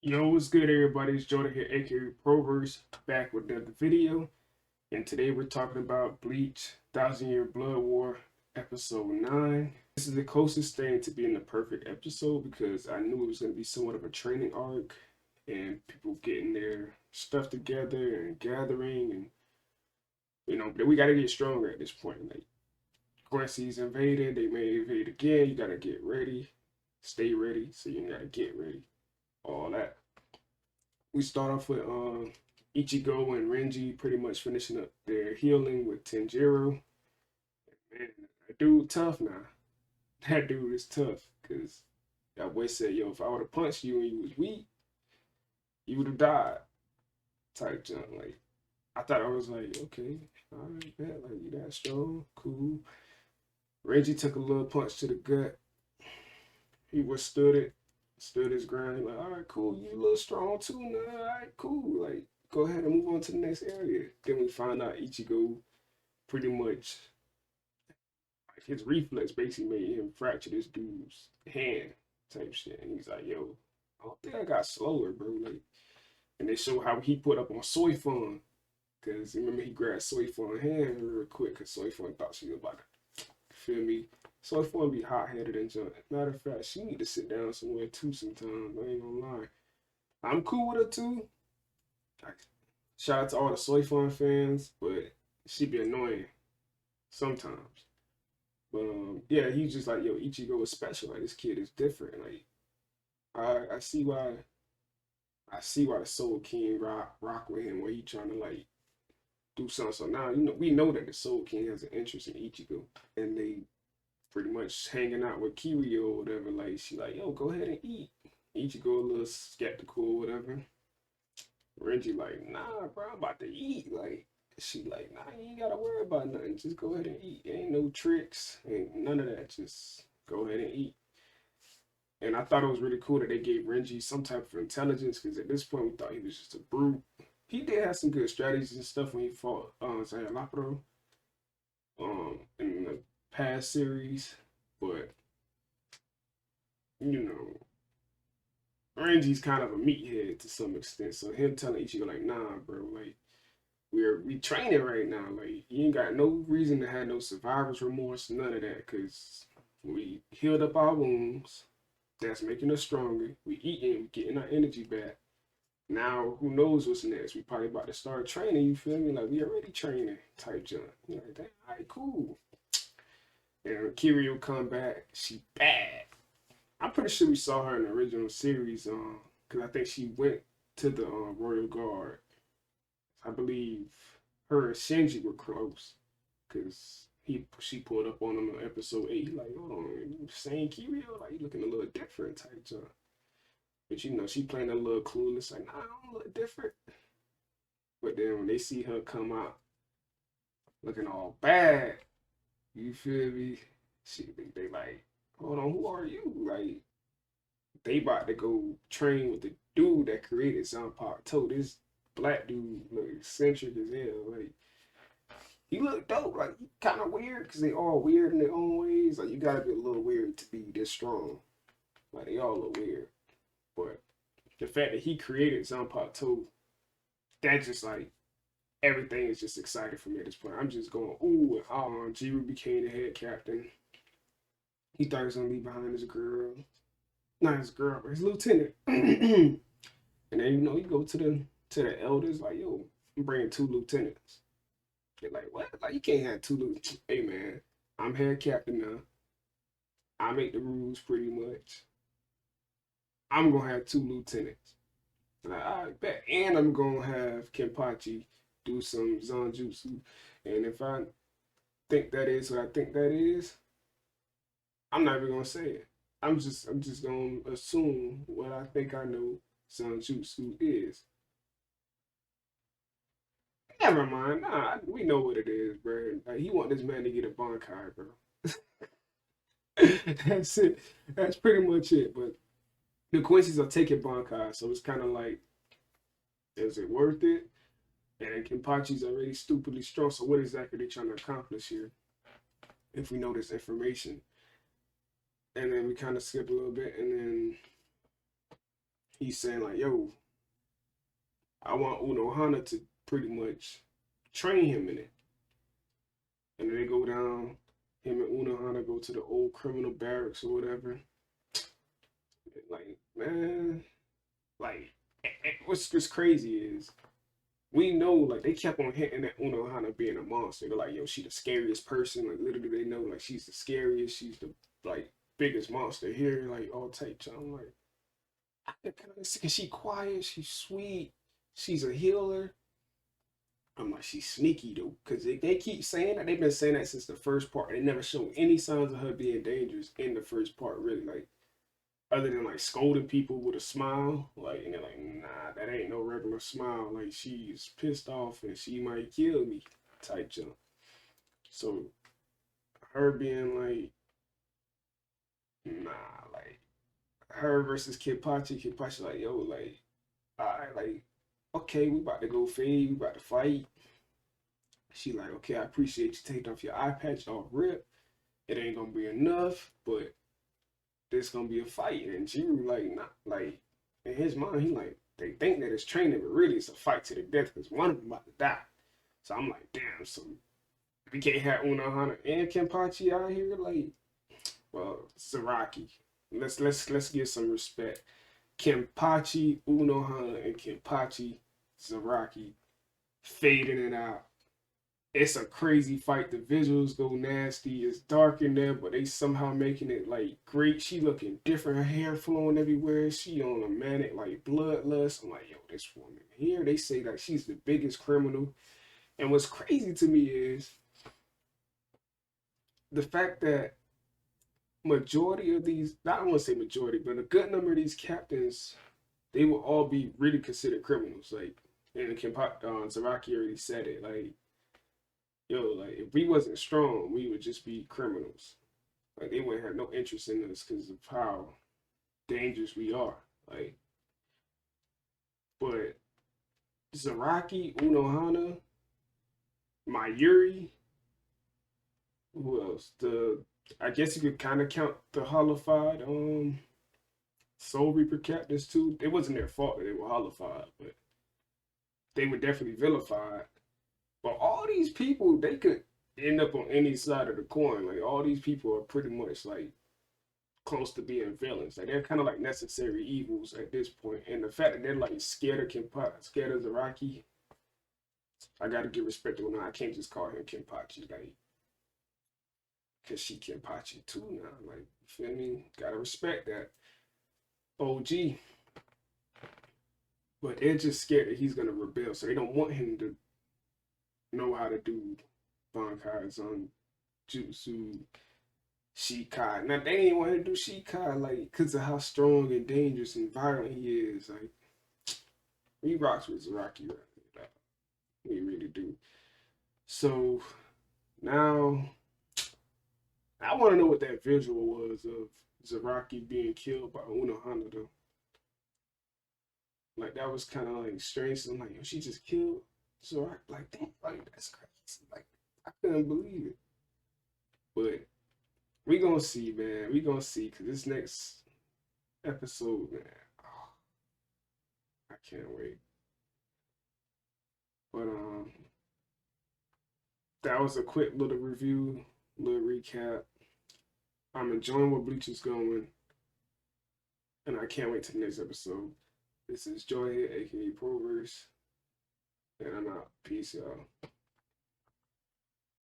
Yo, what's good, everybody? It's Jordan here, aka Proverse, back with another video. And today we're talking about Bleach, Thousand Year Blood War, episode 9. This is the closest thing to being the perfect episode because I knew it was going to be somewhat of a training arc and people getting their stuff together and gathering. And, we got to get stronger at this point. Like, Quincy's invaded, they may invade again. You got to get ready, stay ready, so you got to get ready. All that. We start off with Ichigo and Renji pretty much finishing up their healing with Tenjiro. Man, that dude tough now. That dude is tough because that boy said, "Yo, if I would have punched you and you was weak, you would have died." Type jump. Like I thought I was like, okay, all right, bet, like you that strong, cool. Renji took a little punch to the gut. He withstood it, stood his ground. Like, all right, cool, you a little strong too now. All right, cool. Like, go ahead and move on to the next area. Then we find out Ichigo pretty much like his reflex basically made him fracture this dude's hand type shit. And he's like, yo, I don't think I got slower, bro. Like, and they show how he put up on Soy Fun. Cause remember he grabbed Soy Fun's hand real quick because Soy Fun thought she was about to feel me. Soy Fun be hot headed and junk. Matter of fact, she need to sit down somewhere too sometimes. I ain't gonna lie. I'm cool with her too. Like, shout out to all the Soy Fun fans, but she be annoying sometimes. But yeah, he's just like, yo, Ichigo is special. Like this kid is different. Like I see why the Soul King rock with him, where he trying to like do something. So now we know that the Soul King has an interest in Ichigo, and they pretty much hanging out with Kiryu or whatever. Like she like, yo, go ahead and eat. Ichigo a little skeptical or whatever. Renji like, nah, bro, I'm about to eat. Like, she like, nah, you ain't gotta worry about nothing. Just go ahead and eat. Ain't no tricks, ain't none of that. Just go ahead and eat. And I thought it was really cool that they gave Renji some type of intelligence because at this point we thought he was just a brute. He did have some good strategies and stuff when he fought Sayalapro in the past series, but you know, Renji's kind of a meathead to some extent. So him telling Ichigo like, nah, bro, like we training right now. Like you ain't got no reason to have no survivor's remorse, none of that, cause we healed up our wounds. That's making us stronger. We eating, we getting our energy back. Now who knows what's next? We probably about to start training. You feel me? Like we already training type jump. You know, like, that, all right, cool. And Kiryu come back. She bad. I'm pretty sure we saw her in the original series. Cause I think she went to the Royal Guard. I believe her and Shinji were close because she pulled up on him in episode 8. He like, hold on, you saying Kiryu? Like, you looking a little different type job. But she playing a little clueless, like, nah, I'm a little different. But then when they see her come out looking all bad, you feel me? They like, hold on, who are you? Like, they about to go train with the dude that created Zanpakuto. This black dude look eccentric as hell. Like, he look dope. Like, he kind of weird because they all weird in their own ways. Like, you gotta be a little weird to be this strong. Like, they all look weird. But the fact that he created Zanpakuto, that just like everything is just exciting for me at this point. I'm just going, ooh, Jiru became the head captain. He thought he was gonna leave behind his girl. Not his girl, but his lieutenant. And then you go to the elders, like, yo, I'm bringing 2 lieutenants. They're like, what? Like, you can't have 2 lieutenants. Hey man, I'm head captain now. I make the rules pretty much. I'm gonna have 2 lieutenants. Like, I bet. And I'm gonna have Kenpachi do some Zanjutsu. And if I think that is what I think that is, I'm not even gonna say it. I'm just gonna assume what I think I know Zanjutsu is. Never mind. Nah, we know what it is, bro. Like, he want this man to get a Bankai, bro. That's it. That's pretty much it. But the Quincy's are taking Bankai, so it's kind of like, is it worth it? And Kenpachi's already stupidly strong. So what exactly are they trying to accomplish here? If we know this information, and then we kind of skip a little bit, and then he's saying like, yo, I want Unohana to pretty much train him in it. And then they go down, him and Unohana go to the old criminal barracks or whatever. Like, man, like, what's crazy is we know, like, they kept on hinting at Unohana being a monster. They're like, yo, she the scariest person. Like, literally, they know, like, she's the scariest. She's the, like, biggest monster here. Like, all types. I'm like, I get kind of sick. Cause she quiet. She's sweet. She's a healer. I'm like, she's sneaky though, because they keep saying that. They've been saying that since the first part. They never show any signs of her being dangerous in the first part, really. Like, other than like scolding people with a smile, like, and they're like, nah, that ain't no regular smile. Like, she's pissed off and she might kill me, type jump. So her being like, nah, like her versus Kenpachi. Kenpachi like, yo, like, all right, like, okay, we about to go fade, we about to fight. She like, okay, I appreciate you taking off your eye patch off rip. It ain't gonna be enough, but there's gonna be a fight. And Jiru like, not like in his mind, he like they think that it's training, but really it's a fight to the death because one of them about to die. So I'm like, damn, so we can't have Unohana and Kenpachi out here. Like, well, Zaraki. Let's give some respect. Kenpachi, Unohana, and Kenpachi, Zaraki fading it out. It's a crazy fight. The visuals go nasty. It's dark in there, but they somehow making it like great. She looking different. Her hair flowing everywhere. She on a manic like bloodlust. I'm like, yo, this woman here. They say like she's the biggest criminal. And what's crazy to me is the fact that majority of these, not I want to say majority, but a good number of these captains, they will all be really considered criminals. Like, and Zaraki already said it. Like, yo, like if we wasn't strong, we would just be criminals. Like they wouldn't have no interest in us because of how dangerous we are. Like, but Zaraki, Unohana, Mayuri, who else? The I guess you could kind of count the holified Soul Reaper captains too. It wasn't their fault that they were holified, but they were definitely vilified. But all these people, they could end up on any side of the coin. Like all these people are pretty much like close to being villains. Like they're kind of like necessary evils at this point. And the fact that they're like scared of Kenpachi, scared of Zaraki, I gotta give respect to him. I can't just call him Kenpachi, like, cause she Kenpachi too now. Like, you feel me? Gotta respect that. OG. But they're just scared that he's gonna rebel, so they don't want him to know how to do Bankai's on Jutsu Shikai. Now they didn't want him to do Shikai like because of how strong and dangerous and violent he is. Like he rocks with Zaraki right now. He really do. So now I want to know what that visual was of Zaraki being killed by Unohana though. Like that was kind of like strange. So I'm like, yo, she just killed Zaraki like that. Like that's crazy. Like I couldn't believe it. But we gonna see, man. We gonna see because this next episode, man. Oh, I can't wait. But that was a quick little review, little recap. I'm enjoying where Bleach is going, and I can't wait to the next episode. This is Joy here, aka Proverse, and I'm out. Peace, y'all.